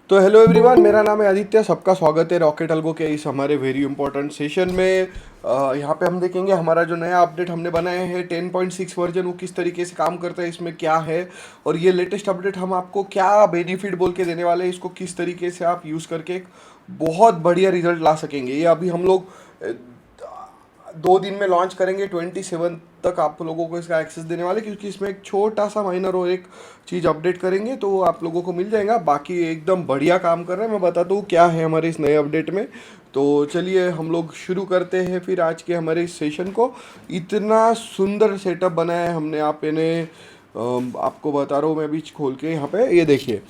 तो hello everyone, मेरा नाम है आदित्य। सबका स्वागत है रॉकेट अल्गो के इस हमारे वेरी इंपॉर्टेंट सेशन में। यहाँ पे हम देखेंगे हमारा जो नया अपडेट हमने बनाया है 10.6 वर्जन, वो किस तरीके से काम करता है, इसमें क्या है और ये लेटेस्ट अपडेट हम आपको क्या बेनिफिट बोल के देने वाले हैं, इसको किस तरीके से आप यूज़ करके एक बहुत बढ़िया रिजल्ट ला सकेंगे। ये अभी हम लोग 2 दिन में लॉन्च करेंगे। 27 तक आप लोगों को इसका एक्सेस देने वाले, क्योंकि इसमें एक छोटा सा माइनर और एक चीज़ अपडेट करेंगे तो वो आप लोगों को मिल जाएगा। बाकी एकदम बढ़िया काम कर रहे हैं। मैं बताता हूँ क्या है हमारे इस नए अपडेट में। तो चलिए हम लोग शुरू करते हैं फिर आज के हमारे इस सेशन को। इतना सुंदर सेटअप बनाया है हमने, आप इन्हें आपको बता रहा हूँ मैं अभी खोल के। यहाँ पे ये देखिए,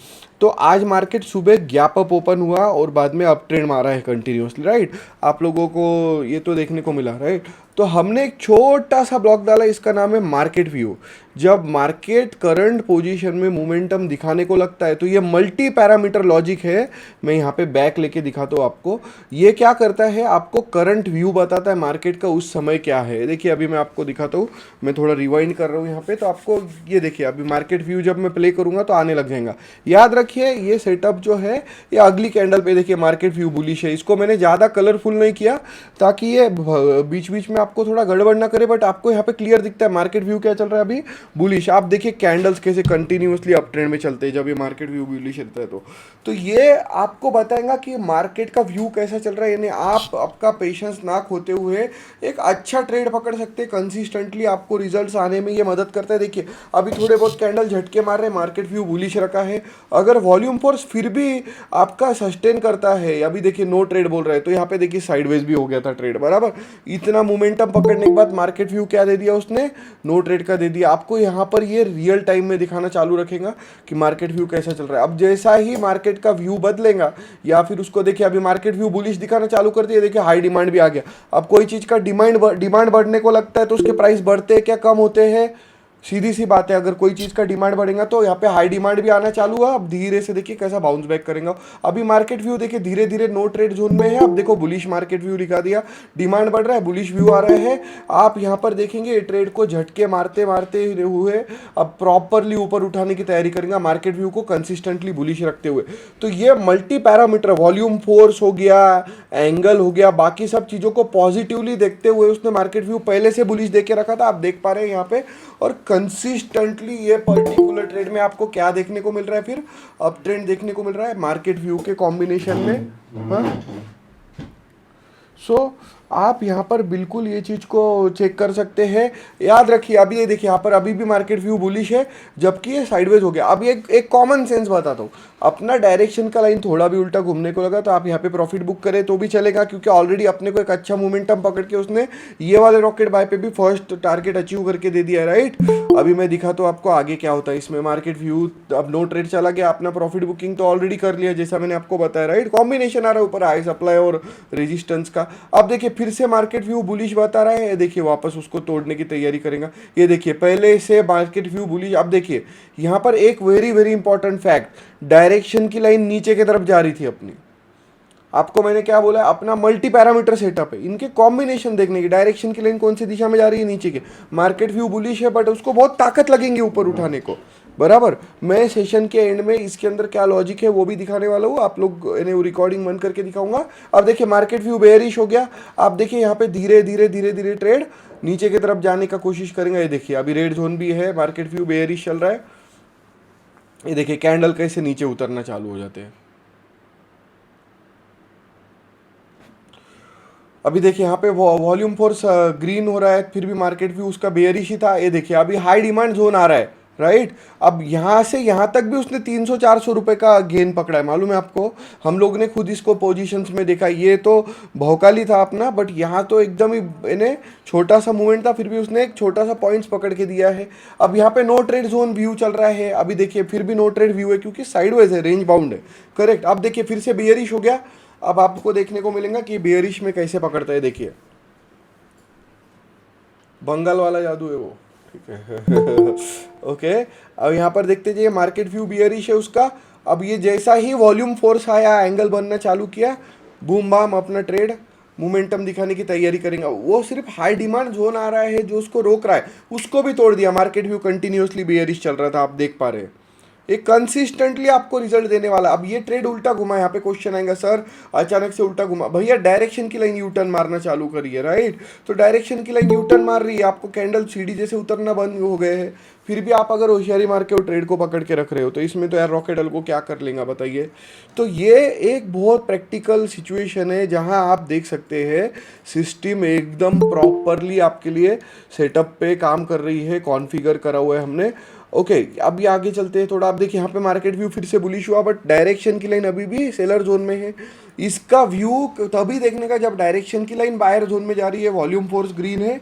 तो आज मार्केट सुबह गैप अप ओपन हुआ और बाद में अप ट्रेंड मारा है कंटिन्यूसली, राइट। आप लोगों को ये तो देखने को मिला, राइट। तो हमने एक छोटा सा ब्लॉक डाला, इसका नाम है मार्केट व्यू। जब मार्केट करंट पोजीशन में मोमेंटम दिखाने को लगता है तो ये मल्टी पैरामीटर लॉजिक है। मैं यहाँ पे बैक लेके दिखाता हूँ आपको। ये क्या करता है, आपको करंट व्यू बताता है मार्केट का उस समय क्या है। देखिए अभी मैं आपको दिखाता हूँ, मैं थोड़ा रिवाइंड कर रहा हूँ यहाँ पे, तो आपको ये देखिए अभी मार्केट व्यू जब मैं प्ले करूँगा तो आने लग जाएगा। याद रखिए ये सेटअप जो है ये अगली कैंडल पे देखिए मार्केट व्यू बुलिश है। इसको मैंने ज़्यादा कलरफुल नहीं किया ताकि ये बीच बीच में आपको थोड़ा गड़बड़ ना करे, बट आपको यहाँ पे क्लियर दिखता है मार्केट व्यू क्या चल रहा है अभी, बुलिश। आप देखिए कैंडल्स कैसे कंटिन्यूअसली अप ट्रेंड में चलते हैं जब ये मार्केट व्यू बुलिश रहता है। तो ये आपको बताएगा कि मार्केट का व्यू कैसा चल रहा है। यानी आप आपका पेशेंस ना खोते हुए एक अच्छा ट्रेड पकड़ सकते हैं कंसिस्टेंटली। आपको रिजल्ट्स आने में ये मदद करता है। देखिए अभी थोड़े बहुत कैंडल झटके मार रहे हैं, मार्केट व्यू बुलिश रखा है। अगर वॉल्यूम फोर्स फिर भी आपका सस्टेन करता है, अभी देखिए नो ट्रेड बोल रहा है, तो यहाँ पे देखिए साइडवेज भी हो गया था ट्रेड, बराबर। इतना मोमेंटम पकड़ने के बाद मार्केट व्यू क्या दे दिया उसने, नो ट्रेड का दे दिया। आपको यहाँ पर ये रियल टाइम में दिखाना चालू रखेगा कि मार्केट व्यू कैसा चल रहा है। अब जैसा ही मार्केट का व्यू बदलेगा या फिर उसको देखिए अभी मार्केट व्यू बुलिश दिखाना चालू कर दिया, देखिए हाई डिमांड भी आ गया। अब कोई चीज़ का डिमांड बढ़ने को लगता है तो उसके प्राइस बढ़ते हैं क्या कम होते हैं, सीधी सी बात है। अगर कोई चीज़ का डिमांड बढ़ेगा तो यहाँ पे हाई डिमांड भी आना चालू हुआ। अब धीरे से देखिए कैसा बाउंस बैक करेगा। अभी मार्केट व्यू देखिए धीरे धीरे नो ट्रेड जोन में है। अब देखो बुलिश मार्केट व्यू दिखा दिया, डिमांड बढ़ रहा है, बुलिश व्यू आ रहा है। आप यहाँ पर देखेंगे ट्रेड को झटके मारते मारते हुए अब प्रॉपरली ऊपर उठाने की तैयारी करेंगे मार्केट व्यू को कंसिस्टेंटली बुलिश रखते हुए। तो ये मल्टी पैरामीटर, वॉल्यूम फोर्स हो गया, एंगल हो गया, बाकी सब चीज़ों को पॉजिटिवली देखते हुए उसने मार्केट व्यू पहले से बुलिश देके रखा था, आप देख पा रहे हैं यहाँ पे। और कंसिस्टेंटली ये पर्टिकुलर ट्रेड में आपको क्या देखने को मिल रहा है, फिर अप ट्रेंड देखने को मिल रहा है मार्केट व्यू के कॉम्बिनेशन में। हाँ, सो आप यहाँ पर बिल्कुल ये चीज़ को चेक कर सकते हैं। याद रखिए अभी ये देखिए यहाँ पर अभी भी मार्केट व्यू बुलिश है जबकि ये साइडवेज हो गया। अब एक कॉमन सेंस बताता हूँ, अपना डायरेक्शन का लाइन थोड़ा भी उल्टा घूमने को लगा तो आप यहाँ पे प्रॉफिट बुक करें तो भी चलेगा, क्योंकि ऑलरेडी अपने को एक अच्छा मोमेंटम पकड़ के उसने ये वाले रॉकेट बाय पे भी फर्स्ट टारगेट अचीव करके दे दिया है, राइट। अभी मैं दिखाता हूँ आपको आगे क्या होता है इसमें। मार्केट व्यू अब नो ट्रेड चला गया, अपना प्रॉफिट बुकिंग तो ऑलरेडी कर लिया जैसा मैंने आपको बताया, राइट। कॉम्बिनेशन आ रहा है ऊपर हाई सप्लाई और रेजिस्टेंस का। अब देखिए फिर से मार्केट व्यू बुलिश बता रहा है, देखिए वापस उसको तोड़ने की तैयारी करेगा। ये देखिए पहले से मार्केट व्यू बुलिश। अब देखिए यहाँ पर एक very very important fact, direction की लाइन नीचे की तरफ जा रही थी अपनी। आपको मैंने क्या बोला, अपना मल्टी पैरामीटर सेटअप है, इनके कॉम्बिनेशन देखने की। डायरेक्शन की लाइन कौन सी दिशा में जा रही है, नीचे के। मार्केट व्यू बुलिश है बट उसको बहुत ताकत लगेंगी ऊपर उठाने को, बराबर। मैं सेशन के एंड में इसके अंदर क्या लॉजिक है वो भी दिखाने वाला हूँ, आप लोग इन्हें रिकॉर्डिंग बंद करके दिखाऊंगा। अब देखिए मार्केट व्यू बेयरिश हो गया। आप देखिए यहाँ पे धीरे धीरे धीरे धीरे ट्रेड नीचे की तरफ जाने का कोशिश करेंगे। ये देखिए अभी रेड जोन भी है, मार्केट व्यू बेयरिश चल रहा है। ये देखिए कैंडल कैसे नीचे उतरना चालू हो जाते हैं। अभी देखिए यहाँ पे वॉल्यूम फोर्स ग्रीन हो रहा है, फिर भी मार्केट व्यू उसका बेयरिश ही था। ये देखिए अभी हाई डिमांड जोन आ रहा है, राइट। अब यहाँ से यहाँ तक भी उसने 300-400 रुपए का गेन पकड़ा है, मालूम है आपको। हम लोग ने खुद इसको पोजीशंस में देखा, ये तो भौकाली था अपना, बट यहाँ तो एकदम ही इन्हें छोटा सा मूवमेंट था, फिर भी उसने एक छोटा सा पॉइंट्स पकड़ के दिया है। अब यहाँ पे नो ट्रेड जोन व्यू चल रहा है, अभी देखिए फिर भी नो ट्रेड व्यू है क्योंकि साइडवेज है, रेंज बाउंड है, करेक्ट। अब देखिए फिर से बियरिश हो गया। अब आपको देखने को मिलेगा कि बियरिश में कैसे पकड़ता है, देखिए बंगाल वाला जादू है वो, ठीक है। ओके, अब यहाँ पर देखते जाइए मार्केट व्यू बियरिश है उसका। अब ये जैसा ही वॉल्यूम फोर्स आया, एंगल बनना चालू किया, बूम बाम अपना ट्रेड मोमेंटम दिखाने की तैयारी करेंगे। वो सिर्फ हाई डिमांड जोन आ रहा है जो उसको रोक रहा है, उसको भी तोड़ दिया। मार्केट व्यू कंटिन्यूसली बियरिश चल रहा था, आप देख पा रहे हैं, ये कंसिस्टेंटली आपको रिजल्ट देने वाला। अब ये ट्रेड उल्टा घुमा, यहाँ पे क्वेश्चन आएगा सर अचानक से उल्टा घुमा, भैया डायरेक्शन की लाइन यू टर्न मारना चालू करिए, राइट। तो डायरेक्शन की लाइन यू टर्न मार रही है, आपको कैंडल सीढ़ी जैसे उतरना बंद हो गए हैं, फिर भी आप अगर होशियारी मार के वो ट्रेड को पकड़ के रख रहे हो, तो इसमें तो यार रॉकेट एल्गो क्या कर लेगा बताइए। तो ये एक बहुत प्रैक्टिकल सिचुएशन है जहां आप देख सकते हैं सिस्टम एकदम प्रॉपरली आपके लिए सेटअप पे काम कर रही है, कॉन्फ़िगर करा हुआ है हमने। ओके अभी आगे चलते हैं थोड़ा। आप देखिए यहाँ पे मार्केट व्यू फिर से बुलिश हुआ, बट डायरेक्शन की लाइन अभी भी सेलर जोन में है। इसका व्यू तभी देखने का जब डायरेक्शन की लाइन बायर जोन में जा रही है, वॉल्यूम फोर्स ग्रीन है,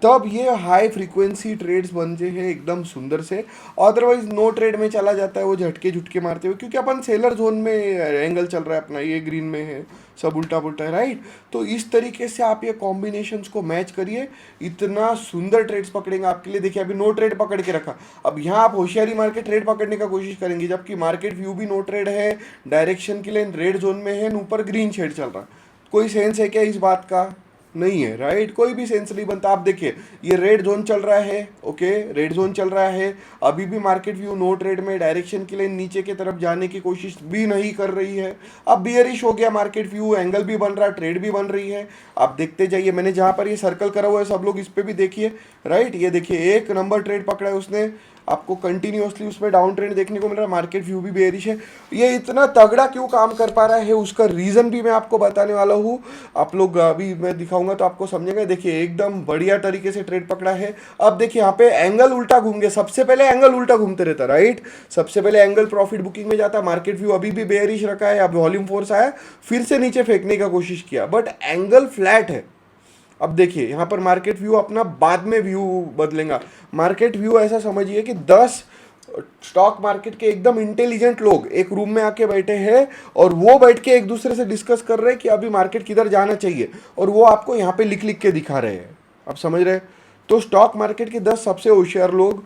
तब ये हाई फ्रीक्वेंसी ट्रेड्स बनते हैं एकदम सुंदर से। अदरवाइज नो ट्रेड में चला जाता है वो झटके झुटके मारते हुए, क्योंकि अपन सेलर जोन में एंगल चल रहा है अपना, ये ग्रीन में है, सब उल्टा पुल्टा है, राइट। तो इस तरीके से आप ये कॉम्बिनेशंस को मैच करिए, इतना सुंदर ट्रेड्स पकड़ेंगे आपके लिए। देखिए अभी नो ट्रेड पकड़ के रखा, अब यहाँ आप होशियारी मार के ट्रेड पकड़ने का कोशिश करेंगे, जबकि मार्केट व्यू भी नो ट्रेड है, डायरेक्शन के लिए रेड जोन में है, ऊपर ग्रीन शेड चल रहा। कोई सेंस है क्या इस बात का? नहीं है, राइट। कोई भी सेंस नहीं बनता। आप देखिए ये रेड जोन चल रहा है, ओके रेड जोन चल रहा है, अभी भी मार्केट व्यू नो ट्रेड में, डायरेक्शन के लिए नीचे की तरफ जाने की कोशिश भी नहीं कर रही है। अब बियरिश हो गया मार्केट व्यू, एंगल भी बन रहा है, ट्रेड भी बन रही है। आप देखते जाइए, मैंने जहां पर ये सर्कल करा हुआ है सब लोग इस पे भी देखिए, राइट। ये देखिए एक नंबर ट्रेड पकड़ा है उसने, आपको कंटिन्यूसली उसमें डाउन ट्रेंड देखने को मिल रहा है, मार्केट व्यू भी बेयरिश है। ये इतना तगड़ा क्यों काम कर पा रहा है, उसका रीज़न भी मैं आपको बताने वाला हूँ। आप लोग अभी मैं दिखाऊंगा तो आपको समझेंगे। देखिए एकदम बढ़िया तरीके से ट्रेड पकड़ा है। अब देखिए यहाँ पे एंगल उल्टा घूम गया, सबसे पहले एंगल उल्टा घूमते रहता, राइट। सबसे पहले एंगल प्रॉफिट बुकिंग में जाता, मार्केट व्यू अभी भी बेयरिश रखा है, अब वॉल्यूम फोर्स आया, फिर से नीचे फेंकने का कोशिश किया, बट एंगल फ्लैट है। अब देखिए यहाँ पर मार्केट व्यू अपना बाद में व्यू बदलेगा। मार्केट व्यू ऐसा समझिए कि 10 स्टॉक मार्केट के एकदम इंटेलिजेंट लोग एक रूम में आके बैठे हैं और वो बैठ के एक दूसरे से डिस्कस कर रहे हैं कि अभी मार्केट किधर जाना चाहिए, और वो आपको यहाँ पे लिख लिख के दिखा रहे हैं। आप समझ रहे हैं? तो स्टॉक मार्केट के 10 सबसे होशियार लोग,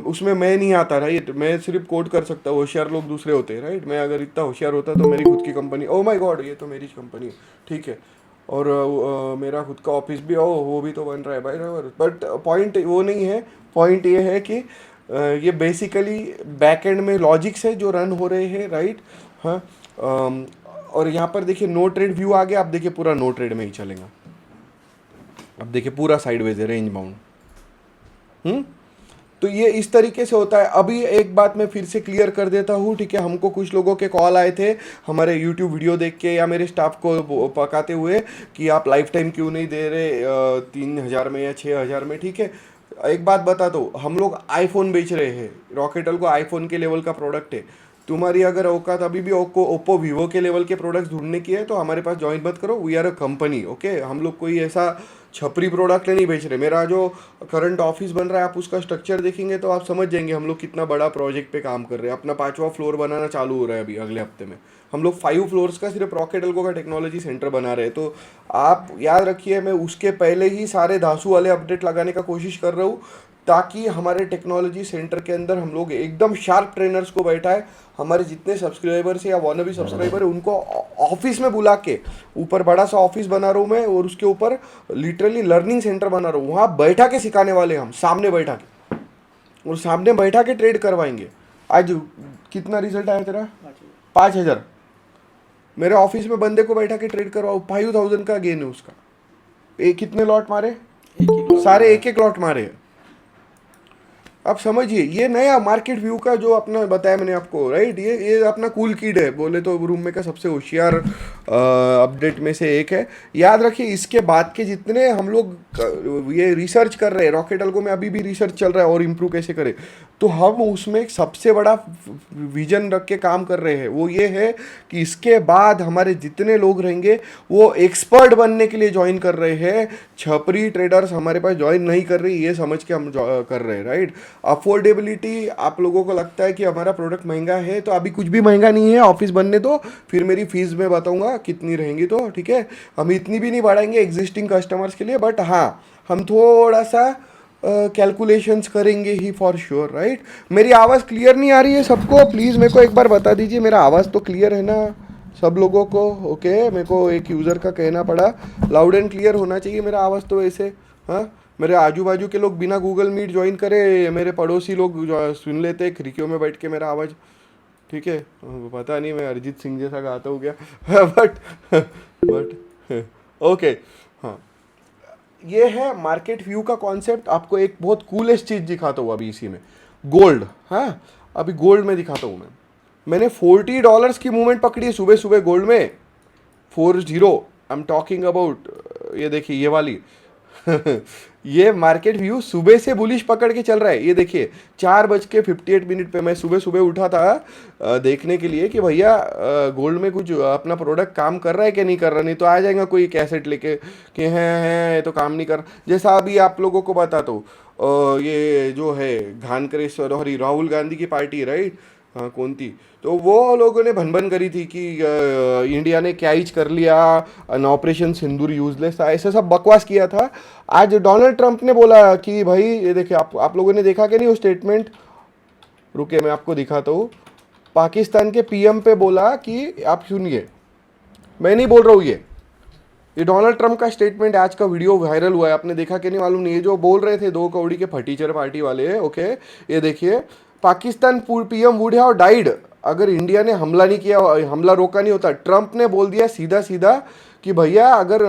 उसमें मैं नहीं आता, राइट। मैं सिर्फ कोट कर सकता हूँ, होशियार लोग दूसरे होते हैं, राइट। मैं अगर इतना होशियार होता तो मेरी खुद की कंपनी, ओ माय गॉड ये तो मेरी कंपनी है, ठीक है, और मेरा खुद का ऑफिस भी, वो भी तो बन रहा है भाई। बट पॉइंट वो नहीं है, पॉइंट ये है कि ये बेसिकली बैक एंड में लॉजिक्स है जो रन हो रहे हैं, राइट। हाँ और यहाँ पर देखिए नो ट्रेड व्यू आ गया। आप देखिए पूरा नो ट्रेड में ही चलेगा, अब देखिए पूरा साइडवेज है, रेंज बाउंड। तो ये इस तरीके से होता है। अभी एक बात मैं फिर से क्लियर कर देता हूँ, ठीक है। हमको कुछ लोगों के कॉल आए थे हमारे यूट्यूब वीडियो देख के या मेरे स्टाफ को पकाते हुए कि आप लाइफ टाइम क्यों नहीं दे रहे 3,000 में या 6,000 में, ठीक है। एक बात बता दो, हम लोग आईफोन बेच रहे हैं, रॉकेटल को आईफोन के लेवल का प्रोडक्ट है। तुम्हारी अगर औकात अभी भी ओप्पो वीवो के लेवल के प्रोडक्ट्स ढूंढने की है तो हमारे पास ज्वाइन मत करो। We are a company, okay. हम लोग कोई ऐसा छपरी प्रोडक्ट नहीं बेच रहे। मेरा जो करंट ऑफिस बन रहा है, आप उसका स्ट्रक्चर देखेंगे तो आप समझ जाएंगे हम लोग कितना बड़ा प्रोजेक्ट पे काम कर रहे हैं। अपना 5वां फ्लोर बनाना चालू हो रहा है अभी अगले हफ्ते में। हम लोग 5 फ्लोर्स का सिर्फ रॉकेट एल्गो का टेक्नोलॉजी सेंटर बना रहे हैं। तो आप याद रखिए, मैं उसके पहले ही सारे धांसू वाले अपडेट लगाने का कोशिश कर रहा हूँ, ताकि हमारे टेक्नोलॉजी सेंटर के अंदर हम लोग एकदम शार्प ट्रेनर्स को बैठाए। हमारे जितने सब्सक्राइबर्स है या वानबी सब्सक्राइबर है उनको ऑफिस में बुला के, ऊपर बड़ा सा ऑफिस बना रहा हूँ मैं, और उसके ऊपर लिटरली लर्निंग सेंटर बना रहा हूँ। वहाँ बैठा के सिखाने वाले, हम सामने बैठा के, और सामने बैठा के ट्रेड करवाएंगे। आज कितना रिजल्ट आया तेरा? 5,000। मेरे ऑफिस में बंदे को बैठा के ट्रेड करवाओ, 5,000 का गेन है उसका। कितने लॉट मारे? सारे एक एक लॉट मारे। आप समझिए, ये नया मार्केट व्यू का जो अपना बताया मैंने आपको, राइट। ये अपना कूल किड है, बोले तो रूम में का सबसे होशियार अपडेट में से एक है। याद रखिए, इसके बाद के जितने हम लोग ये रिसर्च कर रहे हैं, रॉकेट एल्गो में अभी भी रिसर्च चल रहा है और इम्प्रूव कैसे करें, तो हम उसमें एक सबसे बड़ा विजन रख के काम कर रहे हैं। वो ये है कि इसके बाद हमारे जितने लोग रहेंगे वो एक्सपर्ट बनने के लिए ज्वाइन कर रहे हैं। छपरी ट्रेडर्स हमारे पास ज्वाइन नहीं कर रही, ये समझ के हम कर रहे हैं, राइट। अफोर्डेबिलिटी, आप लोगों को लगता है कि हमारा प्रोडक्ट महंगा है, तो अभी कुछ भी महंगा नहीं है। ऑफिस बनने दो, फिर मेरी फीस में बताऊंगा कितनी रहेंगी, तो ठीक है। हम इतनी भी नहीं बढ़ाएंगे एग्जिस्टिंग कस्टमर्स के लिए, बट हाँ हम थोड़ा सा कैलकुलेशंस करेंगे ही फॉर श्योर, राइट। मेरी आवाज़ क्लियर नहीं आ रही है सबको? प्लीज़ मेरे को एक बार बता दीजिए, मेरा आवाज़ तो क्लियर है ना सब लोगों को? ओके, मेरे को एक यूज़र का कहना पड़ा, लाउड एंड क्लियर होना चाहिए मेरा आवाज़ तो वैसे। हाँ मेरे आजू बाजू के लोग बिना गूगल मीट ज्वाइन करे मेरे पड़ोसी लोग सुन लेते हैं खिड़कियों में बैठ के मेरा आवाज़। ठीक है, पता नहीं मैं अरिजीत सिंह जैसा गाता हूँ क्या बट ओके। हाँ, ये है मार्केट व्यू का कॉन्सेप्ट। आपको एक बहुत कूलेस्ट चीज़ दिखाता हूँ अभी इसी में, गोल्ड। हाँ, अभी गोल्ड में दिखाता हूँ मैंने $40 की मूवमेंट पकड़ी है सुबह सुबह गोल्ड में, 40। आई एम टॉकिंग अबाउट, ये देखिए ये वाली ये मार्केट व्यू सुबह से बुलिश पकड़ के चल रहा है। ये देखिए 4:58 पे मैं सुबह सुबह उठा था देखने के लिए कि भैया गोल्ड में कुछ अपना प्रोडक्ट काम कर रहा है कि नहीं कर रहा, नहीं तो आ जाएगा कोई कैसेट लेके कि हैं तो काम नहीं कर। जैसा अभी आप लोगों को बताता हूँ, ये जो है घानकरेश्वर और राहुल गांधी की पार्टी, राइट, हाँ कौन थी, तो वो लोगों ने भनभन करी थी कि इंडिया ने क्या ही कर लिया, ऑपरेशन सिंदूर यूजलेस था, ऐसा सब बकवास किया था। आज डोनाल्ड ट्रंप ने बोला कि भाई ये देखिए, आप लोगों ने देखा कि नहीं वो स्टेटमेंट, रुके मैं आपको दिखाता हूँ। पाकिस्तान के पीएम पे बोला कि आप सुनिए, मैं नहीं बोल रहा हूँ, ये डोनाल्ड ट्रंप का स्टेटमेंट है। आज का वीडियो वायरल हुआ है, आपने देखा कि नहीं मालूम नहीं। ये जो बोल रहे थे 2 कौड़ी के फटीचर पार्टी वाले, ओके, ये देखिए, Pakistan PM would have died अगर इंडिया ने हमला नहीं किया, हमला रोका नहीं होता। ट्रंप ने बोल दिया सीधा सीधा कि भैया अगर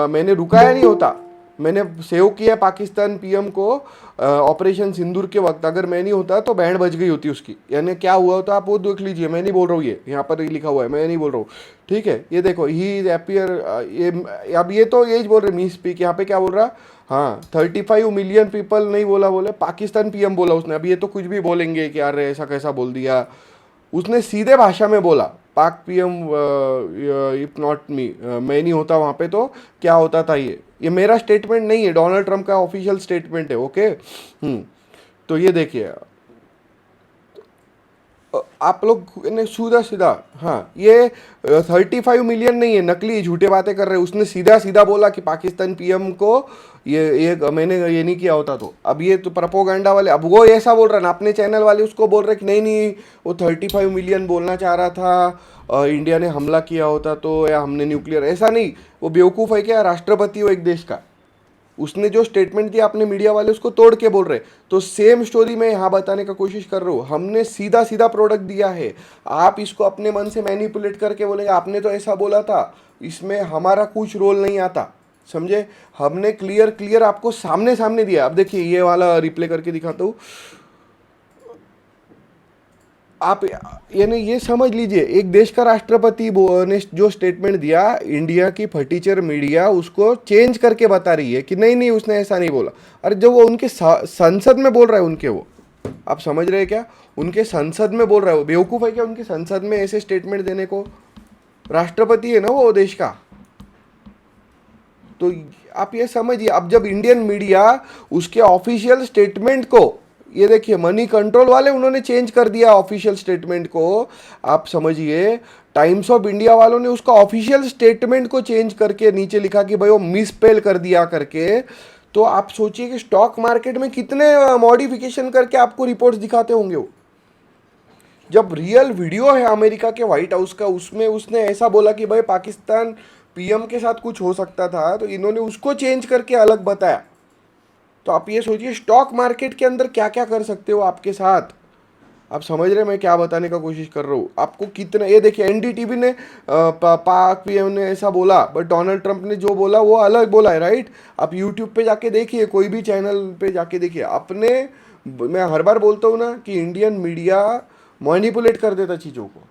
मैंने रुकाया नहीं होता, मैंने सेव किया पाकिस्तान पीएम को ऑपरेशन सिंदूर के वक्त, अगर मैं नहीं होता तो बैंड बज गई होती उसकी। यानी क्या हुआ होता आप वो देख लीजिए, मैं नहीं बोल रहा हूँ, ये यहाँ पर लिखा हुआ है, मैं नहीं बोल रहा हूँ। ठीक है, ये देखो, ही इज एपियर, ये अब ये तो यही बोल रहे मी स्पीक, यहाँ पे क्या बोल रहा, हाँ 35 मिलियन पीपल नहीं बोला, बोले पाकिस्तान पीएम बोला उसने। अब ये तो कुछ भी बोलेंगे कि यार ऐसा कैसा बोल दिया, उसने सीधे भाषा में बोला पाक पीएम इफ नॉट मी, मैं नहीं होता वहाँ पे तो क्या होता था। ये मेरा स्टेटमेंट नहीं है, डोनाल्ड ट्रंप का ऑफिशियल स्टेटमेंट है, ओके। तो ये देखिए आप लोग ने सीधा सीधा, हाँ ये 35 मिलियन नहीं है, नकली झूठे बातें कर रहे हैं। उसने सीधा सीधा बोला कि पाकिस्तान पीएम को ये मैंने ये नहीं किया होता तो। अब ये तो प्रोपोगंडा वाले, अब वो ऐसा बोल रहा है ना, अपने चैनल वाले उसको बोल रहे कि नहीं नहीं वो 35 मिलियन बोलना चाह रहा था, इंडिया ने हमला किया होता तो, या हमने न्यूक्लियर, ऐसा नहीं। वो बेवकूफ़ है क्या, राष्ट्रपति हो एक देश का, उसने जो स्टेटमेंट दिया अपने मीडिया वाले उसको तोड़ के बोल रहे। तो सेम स्टोरी मैं यहाँ बताने का कोशिश कर रहा हूँ, हमने सीधा सीधा प्रोडक्ट दिया है। आप इसको अपने मन से मैनिपुलेट करके बोलेंगे आपने तो ऐसा बोला था, इसमें हमारा कुछ रोल नहीं आता, समझे। हमने क्लियर क्लियर आपको सामने सामने दिया। अब देखिए ये वाला रिप्ले करके दिखाता हूँ, आप यानी ये समझ लीजिए, एक देश का राष्ट्रपति ने जो स्टेटमेंट दिया, इंडिया की फटीचर मीडिया उसको चेंज करके बता रही है कि नहीं नहीं उसने ऐसा नहीं बोला। अरे जो वो उनके संसद में बोल रहा है उनके, वो आप समझ रहे हैं क्या, उनके संसद में बोल रहा है वो, बेवकूफ़ है क्या उनके संसद में ऐसे स्टेटमेंट देने को, राष्ट्रपति है ना वो देश का। तो आप ये समझिए, अब जब इंडियन मीडिया उसके ऑफिशियल स्टेटमेंट को, ये देखिए मनी कंट्रोल वाले उन्होंने चेंज कर दिया ऑफिशियल स्टेटमेंट को, आप समझिए टाइम्स ऑफ इंडिया वालों ने उसका ऑफिशियल स्टेटमेंट को चेंज करके नीचे लिखा कि भाई वो मिसपेल कर दिया करके। तो आप सोचिए कि स्टॉक मार्केट में कितने मॉडिफिकेशन करके आपको रिपोर्ट्स दिखाते होंगे वो। जब रियल वीडियो है अमेरिका के व्हाइट हाउस का, उसमें उसने ऐसा बोला कि भाई पाकिस्तान पीएम के साथ कुछ हो सकता था, तो इन्होंने उसको चेंज करके अलग बताया। तो आप ये सोचिए स्टॉक मार्केट के अंदर क्या क्या कर सकते हो आपके साथ। आप समझ रहे हैं मैं क्या बताने का कोशिश कर रहा हूँ आपको कितना। ये देखिए एनडीटीवी ने पाक पीएम ने ऐसा बोला, बट डोनाल्ड ट्रंप ने जो बोला वो अलग बोला है, राइट। आप यूट्यूब पे जाके देखिए, कोई भी चैनल पे जाके देखिए अपने। मैं हर बार बोलता हूँ ना कि इंडियन मीडिया मैनिपुलेट कर देता चीज़ों को।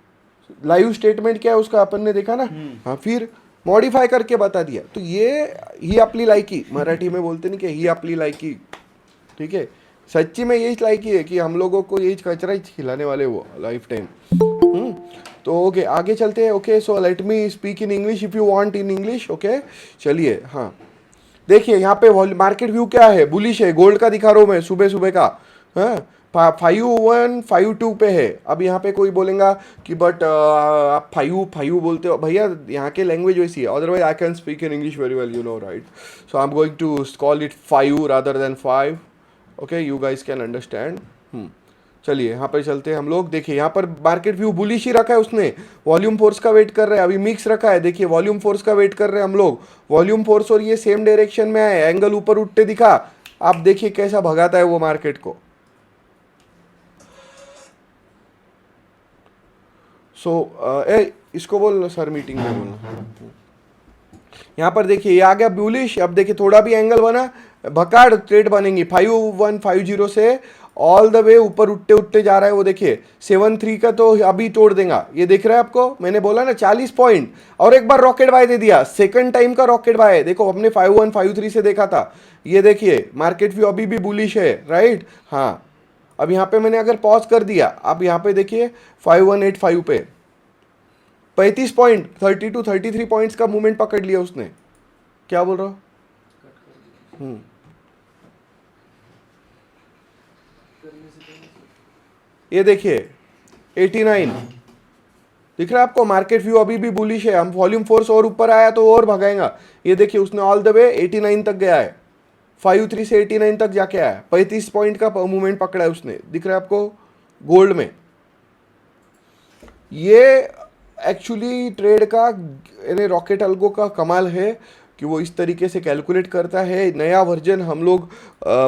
लाइव स्टेटमेंट क्या है उसका अपन ने देखा ना, हाँ फिर मॉडिफाई करके बता दिया। तो ये ही आपली लायकी, मराठी में बोलते नहीं कि ही आपली लायकी, ठीक है। सच्ची में यही लायकी है कि हम लोगों को यही कचरा ही खिलाने वाले वो लाइफ टाइम। तो ओके आगे चलते हैं। Okay so let me speak in English if you want in English, okay चलिए। हाँ देखिए यहाँ पे मार्केट व्यू क्या है, बुलिश है, गोल्ड का दिखा रहा हूँ मैं सुबह सुबह का। हाँ 5152 पे है। अब यहाँ पे कोई बोलेगा कि बट आप 5 बोलते हो, भैया यहाँ के लैंग्वेज वैसी है, otherwise I can speak in English very well, you know right. So I am going to call it 5 rather than 5, okay you guys can understand. चलिए यहाँ पर चलते हैं हम लोग। देखिए यहाँ पर मार्केट व्यू बुलिश ही रखा है उसने, वॉल्यूम फोर्स का वेट कर रहे हैं, अभी मिक्स रखा है। देखिए वॉल्यूम फोर्स का वेट कर रहे हैं हम लोग, वॉल्यूम फोर्स और ये सेम डायरेक्शन में है, एंगल ऊपर उठते दिखा, आप देखिए कैसा भगाता है वो मार्केट को। इसको बोल सर, मीटिंग में बोलना। यहाँ पर देखिए ये आ गया बुलिश। अब देखिए थोड़ा भी एंगल बना, भकाड़ ट्रेड बनेंगी 5150 से ऑल द वे ऊपर उठते उठते जा रहा है। वो देखिए 73 का तो अभी तोड़ देगा, ये दिख रहा है आपको। मैंने बोला ना 40 पॉइंट, और एक बार रॉकेट बाय दे दिया, सेकंड टाइम का रॉकेट बाय। देखो हमने 5153 से देखा था, ये देखिए मार्केट व्यू अभी भी बुलिश है, राइट। हाँ, अब यहाँ पे मैंने अगर पॉज कर दिया, आप यहाँ पे देखिए 5185 पे 35 पॉइंट 32-33 पॉइंट्स का मूवमेंट पकड़ लिया उसने। क्या बोल रहा हूँ? ये देखिए 89 दिख रहा है आपको। मार्केट व्यू अभी भी बुलिश है। हम वॉल्यूम फोर्स और ऊपर आया तो और भगाएगा। ये देखिए उसने ऑल द वे 89 तक गया है, 53 से 89 तक जाके आया, 35 पॉइंट का मूवमेंट पकड़ा है उसने। दिख रहा है आपको गोल्ड में। ये एक्चुअली ट्रेड का रॉकेट अल्गो का कमाल है कि वो इस तरीके से कैलकुलेट करता है। नया वर्जन हम लोग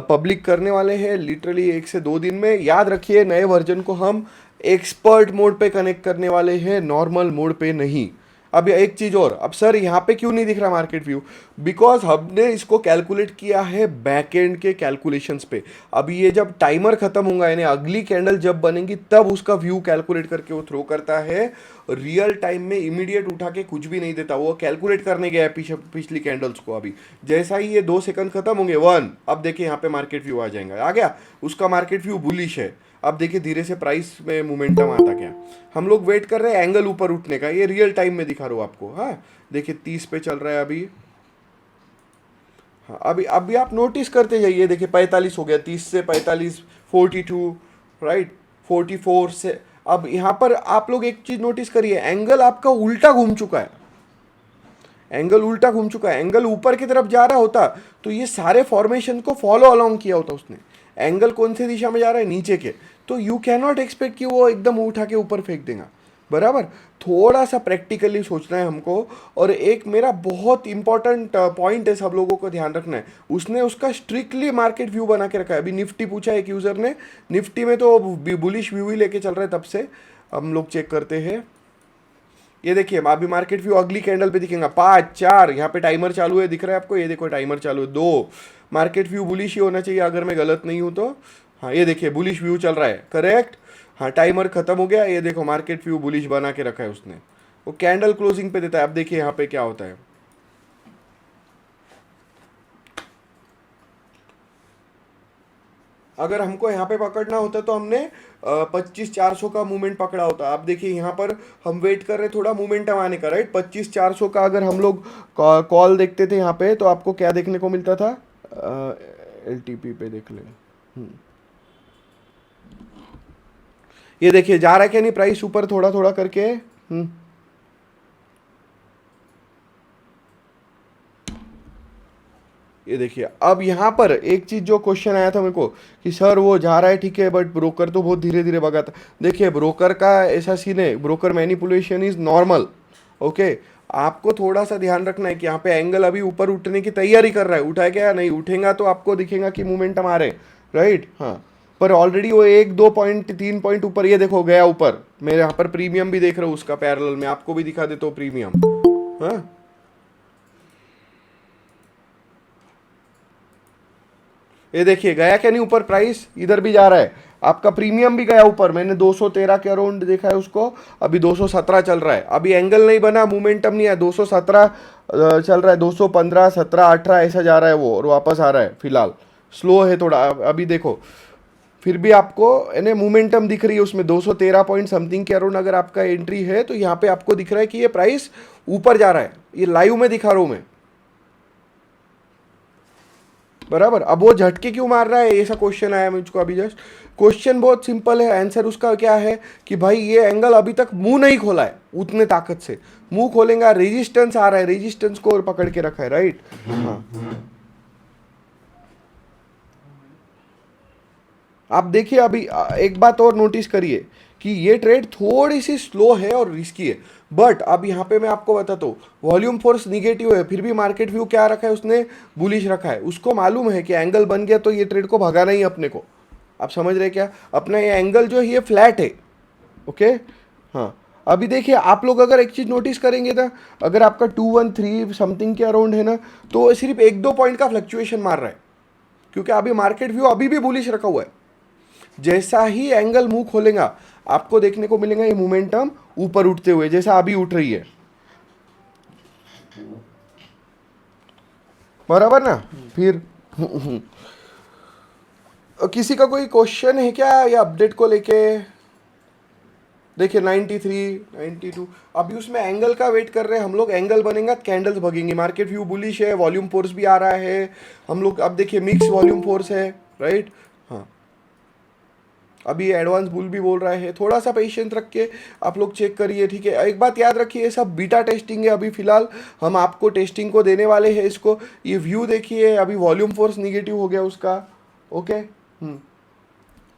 पब्लिक करने वाले हैं लिटरली 1 से 2 दिन में। याद रखिए नए वर्जन को हम एक्सपर्ट मोड पे कनेक्ट करने वाले हैं, नॉर्मल मोड पे नहीं। अब एक चीज और, अब सर यहाँ पे क्यों नहीं दिख रहा मार्केट व्यू? बिकॉज हमने इसको कैलकुलेट किया है बैक एंड के कैलकुलेशंस पे। अभी ये जब टाइमर खत्म होगा, यानी अगली कैंडल जब बनेगी तब उसका व्यू कैलकुलेट करके वो थ्रो करता है। रियल टाइम में इमीडिएट उठा के कुछ भी नहीं देता, वो कैलकुलेट करने गया है पिछली कैंडल्स को। अभी जैसा ही ये 2 सेकंड खत्म होंगे 1, अब देखिए यहाँ पे मार्केट व्यू आ जाएगा, आ गया उसका मार्केट व्यू बुलिश है। अब देखिए धीरे से प्राइस में मोमेंटम आता क्या। हम लोग वेट कर रहे हैं एंगल ऊपर उठने का, ये रियल टाइम में दिखा रहा हूँ आपको। हाँ देखिए 30 पे चल रहा है अभी। हाँ अभी आप नोटिस करते जाइए, देखिए 45 हो गया, 30 से 45, 42, राइट, 44 से। अब यहाँ पर आप लोग एक चीज नोटिस करिए, एंगल आपका उल्टा घूम चुका है। एंगल उल्टा घूम चुका है। एंगल ऊपर की तरफ जा रहा होता तो ये सारे फॉर्मेशन को फॉलो अलोंग किया होता उसने। एंगल कौन सी दिशा में जा रहा है? नीचे के। तो यू कैन नॉट एक्सपेक्ट कि वो एकदम उठा के ऊपर फेंक देगा, बराबर। थोड़ा सा प्रैक्टिकली सोचना है हमको। और एक मेरा बहुत इंपॉर्टेंट पॉइंट है, सब लोगों को ध्यान रखना है, उसने उसका स्ट्रिक्टली मार्केट व्यू बना के रखा है। अभी निफ्टी पूछा है एक यूजर ने, निफ्टी में तो बुलिश व्यू ही लेके चल रहा है तब से। हम लोग चेक करते हैं, ये देखिए अभी मार्केट व्यू अगली कैंडल पे दिखेगा 5, 4, यहाँ पे टाइमर चालू है, दिख रहा है आपको, ये देखो टाइमर चालू है 2। मार्केट व्यू बुलिश ही होना चाहिए अगर मैं गलत नहीं हूँ तो। हाँ ये देखिए बुलिश व्यू चल रहा है, करेक्ट। हाँ टाइमर खत्म हो गया, ये देखो मार्केट व्यू बुलिश बना के रखा है उसने, वो कैंडल क्लोजिंग पे देता है। अब देखिए यहाँ पे क्या होता है। अगर हमको यहाँ पे पकड़ना होता तो हमने 25-400 का मूवमेंट पकड़ा होता। आप देखिए यहाँ पर हम वेट कर रहे थोड़ा मूवमेंटम आने का, राइट। 25-400 का अगर हम लोग कॉल देखते थे यहाँ पे तो आपको क्या देखने को मिलता था? LTP पे देख ले। ये देखिए जा रहा है क्या नहीं प्राइस ऊपर थोड़ा थोड़ा करके। ये देखिए अब यहाँ पर एक चीज जो क्वेश्चन आया था मेरे को कि सर वो जा रहा है ठीक है, बट ब्रोकर तो बहुत धीरे धीरे भगाता। देखिए ब्रोकर का ऐसा सीन है, broker manipulation is normal, okay. आपको थोड़ा सा ध्यान रखना है कि यहाँ पे एंगल अभी ऊपर उठने की तैयारी कर रहा है, उठा क्या नहीं उठेगा तो आपको दिखेगा कि मोमेंटम आ रहे, राइट। हाँ पर ऑलरेडी वो 1-2 पॉइंट 3 पॉइंट ऊपर, ये देखो गया ऊपर। मेरे यहाँ पर प्रीमियम भी देख रहा हूँ उसका, पैरेलल में आपको भी दिखा देता हूँ प्रीमियम। हाँ ये देखिए गया क्या नहीं ऊपर प्राइस, इधर भी जा रहा है। आपका प्रीमियम भी गया ऊपर, मैंने 213 के अराउंड देखा है उसको, अभी 217 चल रहा है। अभी एंगल नहीं बना, मोमेंटम नहीं है, 217 चल रहा है, 215, 17, 18 ऐसा जा रहा है वो, और वापस आ रहा है। फिलहाल स्लो है थोड़ा। अभी देखो फिर भी आपको यानी मोमेंटम दिख रही है उसमें, 213 पॉइंट समथिंग के अराउंड अगर आपका एंट्री है तो यहाँ पे आपको दिख रहा है कि ये प्राइस ऊपर जा रहा है। ये लाइव में दिखा रहा हूँ मैं, बराबर। अब वो झटके क्यों मार रहा है, ऐसा क्वेश्चन आया मुझको अभी जस्ट। क्वेश्चन बहुत सिंपल है, आंसर उसका क्या है कि भाई ये एंगल अभी तक मुंह नहीं खोला है उतने ताकत से। मुंह खोलेगा, रेजिस्टेंस आ रहा है, रेजिस्टेंस को पकड़ के रखा है, राइट। हाँ आप देखिए अभी एक बात और नोटिस करिए कि ये ट्रेड थोड़ी सी स्लो है और रिस्की है, बट अब यहाँ पे मैं आपको बताता हूँ, वॉल्यूम फोर्स निगेटिव है फिर भी मार्केट व्यू क्या रखा है उसने, बुलिश रखा है। उसको मालूम है कि एंगल बन गया तो ये ट्रेड को भगाना ही अपने को। आप समझ रहे हैं क्या, अपना ये एंगल जो है ये फ्लैट है। ओके, हाँ। अभी देखिए आप लोग अगर एक चीज नोटिस करेंगे ना, अगर आपका 213 समथिंग के अराउंड है ना, तो सिर्फ 1-2 पॉइंट का फ्लक्चुएशन मार रहा है, क्योंकि अभी मार्केट व्यू अभी भी बुलिश रखा हुआ है। जैसा ही एंगल मुंह खोलेगा आपको देखने को मिलेगा ये मोमेंटम ऊपर उठते हुए, जैसा अभी उठ रही है, बराबर ना। फिर किसी का कोई क्वेश्चन है क्या ये अपडेट को लेके? देखिए 93, 92, अभी उसमें एंगल का वेट कर रहे हैं हम लोग। एंगल बनेगा कैंडल्स भगेंगे, मार्केट व्यू बुलिश है, वॉल्यूम फोर्स भी आ रहा है हम लोग। अब देखिए मिक्स वॉल्यूम फोर्स है, राइट। हाँ, अभी एडवांस बुल भी बोल रहा है, थोड़ा सा पेशेंस रख के आप लोग चेक करिए, ठीक है। एक बात याद रखिए, ये सब बीटा टेस्टिंग है अभी फिलहाल, हम आपको टेस्टिंग को देने वाले हैं इसको। ये व्यू देखिए, अभी वॉल्यूम फोर्स निगेटिव हो गया उसका। ओके,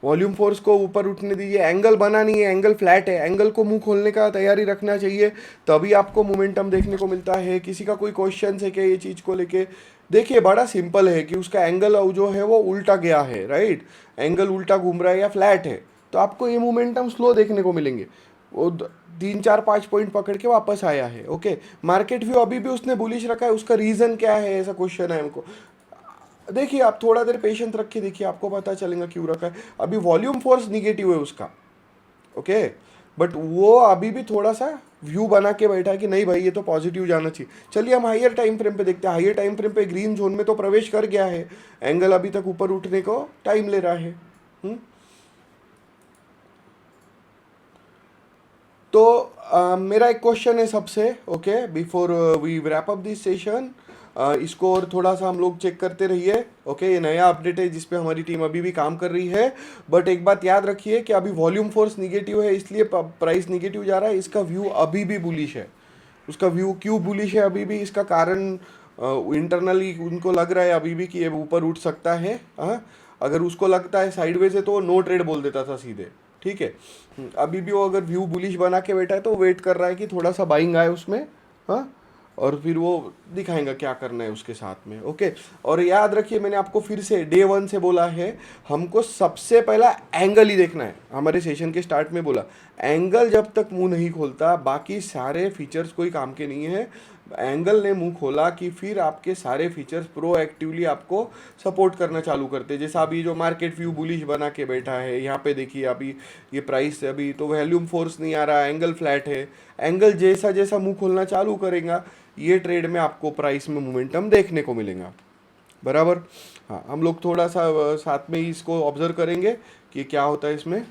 वॉल्यूम फोर्स को ऊपर उठने दीजिए, एंगल बना नहीं है, एंगल फ्लैट है, एंगल को मुंह खोलने का तैयारी रखना चाहिए, तभी आपको मोमेंटम देखने को मिलता है। किसी का कोई क्वेश्चन है क्या ये चीज़ को लेके? देखिए बड़ा सिंपल है कि उसका एंगल जो है वो उल्टा गया है, राइट। एंगल उल्टा घूम रहा है या फ्लैट है, तो आपको ये मोमेंटम स्लो देखने को मिलेंगे। वो 3-4-5 पॉइंट पकड़ के वापस आया है। ओके, मार्केट व्यू अभी भी उसने बुलिश रखा है, उसका रीज़न क्या है, ऐसा क्वेश्चन है हमको। देखिए आप थोड़ा देर पेशेंस रख के देखिए, आपको पता चलेगा क्यों रखा है। अभी वॉल्यूम फोर्स निगेटिव है उसका, ओके, बट वो अभी भी थोड़ा सा व्यू बना के बैठा है कि नहीं भाई ये तो पॉजिटिव जाना चाहिए। चलिए हम हायर टाइम फ्रेम पे देखते हैं। हायर टाइम फ्रेम पे ग्रीन जोन में तो प्रवेश कर गया है, एंगल अभी तक ऊपर उठने को टाइम ले रहा है। तो मेरा एक क्वेश्चन है सबसे, okay, before we wrap up this session, इसको और थोड़ा सा हम लोग चेक करते रहिए। ओके, ये नया अपडेट है जिसपे हमारी टीम अभी भी काम कर रही है, बट एक बात याद रखिए कि अभी वॉल्यूम फोर्स निगेटिव है इसलिए प्राइस निगेटिव जा रहा है। इसका व्यू अभी भी बुलिश है। उसका व्यू क्यों बुलिश है अभी भी, इसका कारण इंटरनली उनको लग रहा है अभी भी कि ये ऊपर उठ सकता है। हाँ, अगर उसको लगता है साइडवेज है तो नो ट्रेड बोल देता था सीधे, ठीक है। अभी भी वो अगर व्यू बुलिश बना के बैठा है तो वेट कर रहा है कि थोड़ा सा बाइंग आए उसमें। हाँ, और फिर वो दिखाएगा क्या करना है उसके साथ में। ओके, और याद रखिए मैंने आपको फिर से डे वन से बोला है, हमको सबसे पहला एंगल ही देखना है। हमारे सेशन के स्टार्ट में बोला, एंगल जब तक मुंह नहीं खोलता बाकी सारे फीचर्स कोई काम के नहीं है। एंगल ने मुंह खोला कि फिर आपके सारे फीचर्स प्रोएक्टिवली आपको सपोर्ट करना चालू करते हैं। जैसा अभी जो मार्केट व्यू बुलिश बना के बैठा है, यहाँ पे देखिए अभी ये प्राइस अभी तो वॉल्यूम फोर्स नहीं आ रहा, एंगल फ्लैट है। एंगल जैसा जैसा मुंह खोलना चालू करेगा ये ट्रेड में आपको प्राइस में मोमेंटम देखने को मिलेगा, बराबर। हाँ, हम लोग थोड़ा सा साथ में ही इसको ऑब्जर्व करेंगे कि क्या होता है इसमें।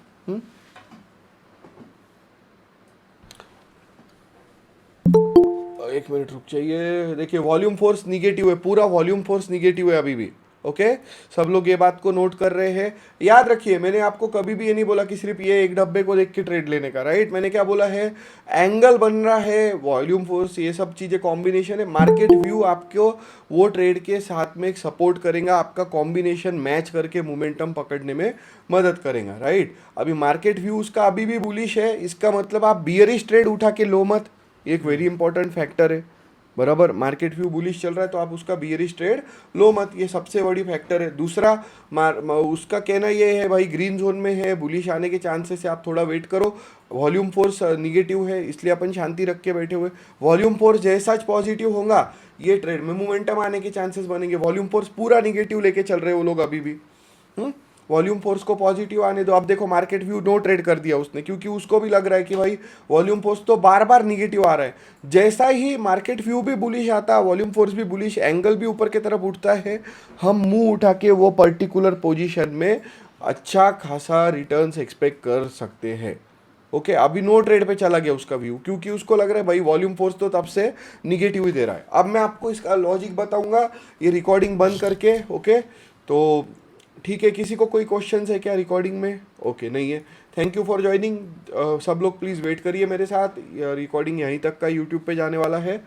एक मिनट रुक जाइए। देखिए वॉल्यूम फोर्स निगेटिव है, पूरा वॉल्यूम फोर्स निगेटिव है अभी भी। ओके, सब लोग ये बात को नोट कर रहे हैं। याद रखिए मैंने आपको कभी भी ये नहीं बोला कि सिर्फ ये एक डब्बे को देख के ट्रेड लेने का, राइट। मैंने क्या बोला है, एंगल बन रहा है, वॉल्यूम फोर्स, ये सब चीज़ें कॉम्बिनेशन है। मार्केट व्यू आपको वो ट्रेड के साथ में एक सपोर्ट करेगा, आपका कॉम्बिनेशन मैच करके मोमेंटम पकड़ने में मदद करेगा, राइट। अभी मार्केट व्यू उसका अभी भी बुलिश है, इसका मतलब आप बियरिश ट्रेड उठा के लो मत, एक वेरी इंपॉर्टेंट फैक्टर है, बराबर। मार्केट व्यू बुलिश चल रहा है तो आप उसका बियरिश ट्रेड लो मत, ये सबसे बड़ी फैक्टर है। दूसरा उसका कहना ये है भाई ग्रीन जोन में है, बुलिश आने के चांसेस है, आप थोड़ा वेट करो। वॉल्यूम फोर्स निगेटिव है इसलिए अपन शांति रख के बैठे हुए। वॉल्यूम फोर्स जैसा पॉजिटिव होगा ये ट्रेड में मोमेंटम आने के चांसेस बनेंगे। वॉल्यूम फोर्स पूरा निगेटिव लेके चल रहे हैं वो लोग अभी भी। वॉल्यूम फोर्स को पॉजिटिव आने दो। अब देखो मार्केट व्यू नो ट्रेड कर दिया उसने, क्योंकि उसको भी लग रहा है कि भाई वॉल्यूम फोर्स तो बार बार निगेटिव आ रहा है। जैसा ही मार्केट व्यू भी बुलिश आता है, वॉल्यूम फोर्स भी बुलिश, एंगल भी ऊपर की तरफ उठता है, हम मुंह उठा के वो पर्टिकुलर पोजीशन में अच्छा खासा रिटर्न्स एक्सपेक्ट कर सकते हैं। ओके, अभी नो ट्रेड पे चला गया उसका व्यू, क्योंकि उसको लग रहा है भाई वॉल्यूम फोर्स तो तब से निगेटिव ही दे रहा है। अब मैं आपको इसका लॉजिक बताऊंगा ये रिकॉर्डिंग बंद करके। ओके, तो ठीक है, किसी को कोई क्वेश्चन है क्या रिकॉर्डिंग में? ओके, नहीं है। Thank you for joining. सब लोग प्लीज़ वेट करिए मेरे साथ, रिकॉर्डिंग यहीं तक का यूट्यूब पे जाने वाला है।